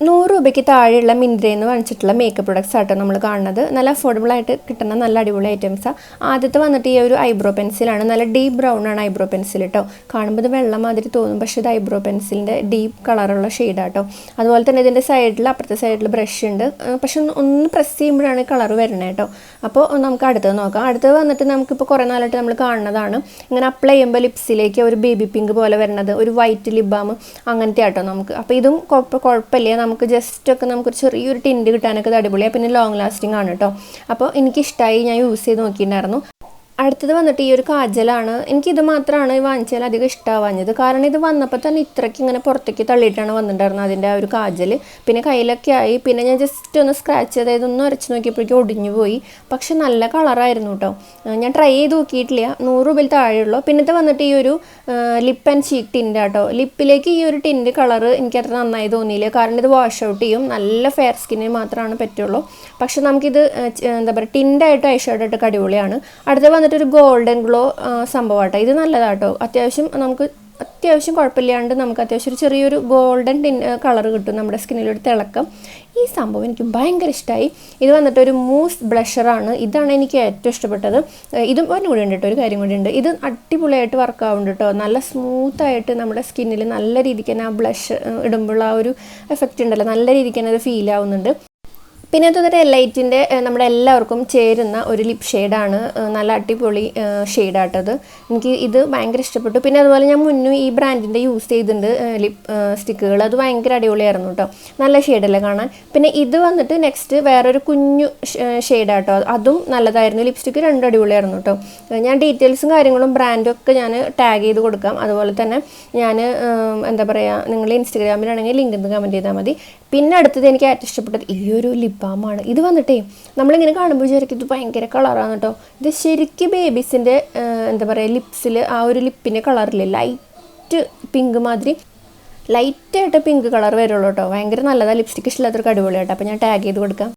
100 രൂപയ്ക്ക് താഴെയുള്ള മിന്ത്രയിൽ നിന്ന് വാങ്ങിച്ചിട്ടുള്ള മേക്കപ്പ് പ്രൊഡക്ട്സ് ആട്ടോ നമ്മൾ കാണുന്നത്. നല്ല അഫോർഡബിൾ ആയിട്ട് കിട്ടുന്ന നല്ല അടിപൊളി ഐറ്റംസാണ്. ആദ്യത്തെ വന്നിട്ട് ഈ ഒരു ഐബ്രോ പെൻസിലാണ്. നല്ല ഡീപ്പ് ബ്രൗൺ ആണ് ഐബ്രോ പെൻസിൽ കേട്ടോ. കാണുമ്പോൾ ഇത് വെള്ളം മാതിരി തോന്നും, പക്ഷേ ഇത് ഐബ്രോ പെൻസിലിൻ്റെ ഡീപ്പ് കളറുള്ള ഷെയ്ഡാട്ടോ. അതുപോലെ തന്നെ ഇതിൻ്റെ സൈഡിൽ അപ്പുറത്തെ സൈഡിൽ ബ്രഷ് ഉണ്ട്, പക്ഷെ ഒന്ന് പ്രസ് ചെയ്യുമ്പോഴാണ് കളർ വരുന്നത് കേട്ടോ. അപ്പോൾ നമുക്ക് അടുത്തത് നോക്കാം. അടുത്തത് വന്നിട്ട് നമുക്കിപ്പോൾ കുറേ നാളായിട്ട് നമ്മൾ കാണുന്നതാണ്. ഇങ്ങനെ അപ്ലൈ ചെയ്യുമ്പോൾ ലിപ്സിലേക്ക് ഒരു ബേബി പിങ്ക് പോലെ വരുന്നത്, ഒരു വൈറ്റ് ലിപ് ബാം അങ്ങനത്തെ ആട്ടോ നമുക്ക്. അപ്പോൾ ഇതും കുഴപ്പമില്ല, നമുക്ക് ജസ്റ്റൊക്കെ നമുക്കൊരു ചെറിയൊരു ടിൻറ്റ് കിട്ടാനൊക്കെ ഇത് അടിപൊളിയാണ്. പിന്നെ ലോങ് ലാസ്റ്റിംഗ് ആണ് കേട്ടോ. അപ്പോൾ എനിക്കിഷ്ടമായി, ഞാൻ യൂസ് ചെയ്ത് നോക്കിയിട്ടുണ്ടായിരുന്നു. അടുത്തത് വന്നിട്ട് ഈ ഒരു കാജലാണ്. എനിക്കിത് മാത്രമാണ് വാങ്ങിച്ചാൽ അധികം ഇഷ്ടമാവാഞ്ഞത്. കാരണം ഇത് വന്നപ്പോൾ തന്നെ ഇത്രയ്ക്ക് ഇങ്ങനെ പുറത്തേക്ക് തള്ളിയിട്ടാണ് വന്നിട്ടുണ്ടായിരുന്നത് അതിൻ്റെ ആ ഒരു കാജൽ. പിന്നെ കയ്യിലൊക്കെ ആയി. പിന്നെ ഞാൻ ജസ്റ്റ് ഒന്ന് സ്ക്രാച്ച് ചെയ്ത് ഇതൊന്ന് ഉരച്ച് നോക്കിയപ്പോഴേക്കും ഒടിഞ്ഞു പോയി. പക്ഷെ നല്ല കളറായിരുന്നു കേട്ടോ. ഞാൻ ട്രൈ ചെയ്ത് നോക്കിയിട്ടില്ല. 100 രൂപയിൽ താഴെയുള്ളൂ. പിന്നത്തെ വന്നിട്ട് ഈ ഒരു ലിപ്പ് ആൻഡ് ചീക്ക് ടിൻ്റ് ആട്ടോ. ലിപ്പിലേക്ക് ഈ ഒരു ടിൻ്റ് കളർ എനിക്ക് അത്ര നന്നായി തോന്നിയില്ല. കാരണം ഇത് വാഷ് ഔട്ട് ചെയ്യും, നല്ല ഫെയർ സ്കിന്നിന് മാത്രമാണ് പറ്റുള്ളൂ. പക്ഷെ നമുക്കിത് എന്താ പറയുക, ടിൻ്റായിട്ട് ഐഷാഡായിട്ടൊക്കെ അടിപൊളിയാണ്. അടുത്ത വന്നിട്ട് ഒരു ഗോൾഡൻ ഗ്ലോ സംഭവമാട്ടോ. ഇത് നല്ലതാട്ടോ. അത്യാവശ്യം കുഴപ്പമില്ലാണ്ട് നമുക്ക് അത്യാവശ്യം ഒരു ചെറിയൊരു ഗോൾഡൻ കളർ കിട്ടും നമ്മുടെ സ്കിന്നിലൊരു തിളക്കം. ഈ സംഭവം എനിക്ക് ഭയങ്കര ഇഷ്ടമായി. ഇത് വന്നിട്ട് ഒരു മൂസ് ബ്ലഷറാണ്. ഇതാണ് എനിക്ക് ഏറ്റവും ഇഷ്ടപ്പെട്ടത്. ഇതും ഒന്നും കൂടി ഉണ്ട് കേട്ടോ, ഒരു കാര്യം കൂടി ഉണ്ട്. ഇത് അടിപൊളിയായിട്ട് വർക്ക് ആവുന്നുണ്ട് കേട്ടോ. നല്ല സ്മൂത്തായിട്ട് നമ്മുടെ സ്കിന്നിൽ നല്ല രീതിക്ക് തന്നെ ആ ബ്ലഷ് ഇടുമ്പോൾ ആ ഒരു എഫക്റ്റ് ഉണ്ടല്ലോ, നല്ല രീതിക്ക് തന്നെ അത് ഫീൽ ആവുന്നുണ്ട്. പിന്നെ അതൊരു എലൈറ്റിൻ്റെ നമ്മുടെ എല്ലാവർക്കും ചേരുന്ന ഒരു ലിപ് ഷെയ്ഡാണ്. നല്ല അടിപൊളി ഷെയ്ഡാട്ടത്. എനിക്ക് ഇത് ഭയങ്കര ഇഷ്ടപ്പെട്ടു. പിന്നെ അതുപോലെ ഞാൻ മുന്നും ഈ ബ്രാൻഡിൻ്റെ യൂസ് ചെയ്തിട്ടുണ്ട് ലിപ് സ്റ്റിക്കുകൾ. അത് ഭയങ്കര അടിപൊളിയായിരുന്നു കേട്ടോ. നല്ല ഷെയ്ഡല്ലേ കാണാൻ. പിന്നെ ഇത് വന്നിട്ട് നെക്സ്റ്റ് വേറൊരു കുഞ്ഞു ഷെയ്ഡാട്ടോ. അതും നല്ലതായിരുന്നു. ലിപ്സ്റ്റിക്ക് രണ്ടും അടിപൊളിയായിരുന്നു കേട്ടോ. ഞാൻ ഡീറ്റെയിൽസും കാര്യങ്ങളും ബ്രാൻഡും ഒക്കെ ഞാൻ ടാഗ് ചെയ്ത് കൊടുക്കാം. അതുപോലെ തന്നെ ഞാൻ എന്താ പറയുക, നിങ്ങൾ ഇൻസ്റ്റഗ്രാമിലാണെങ്കിൽ ലിങ്ക് ഒന്ന് കമൻറ്റ് ചെയ്താൽ മതി. പിന്നെ അടുത്തത് എനിക്ക് ഏറ്റവും ഇഷ്ടപ്പെട്ടത് ഈ ഒരു ലിപ് ബാമാണ്. ഇത് വന്നിട്ടേ നമ്മളിങ്ങനെ കാണുമ്പോൾ വിചാരിക്കും ഇത് ഭയങ്കര കളറാണ് കേട്ടോ. ഇത് ശരിക്കും ബേബീസിൻ്റെ എന്താ പറയുക, ലിപ്സിൽ ആ ഒരു ലിപ്പിൻ്റെ കളറില്ലേ, ലൈറ്റ് പിങ്ക് മാതിരി ലൈറ്റായിട്ട് പിങ്ക് കളർ വരുള്ളൂ കേട്ടോ. ഭയങ്കര നല്ലതാണ്. ലിപ്സ്റ്റിക്ക് ഇഷ്ടമില്ലാത്തവർക്ക് അടിപൊളിയാട്ടോ. അപ്പോൾ ഞാൻ ടാഗ് ചെയ്ത് കൊടുക്കാം.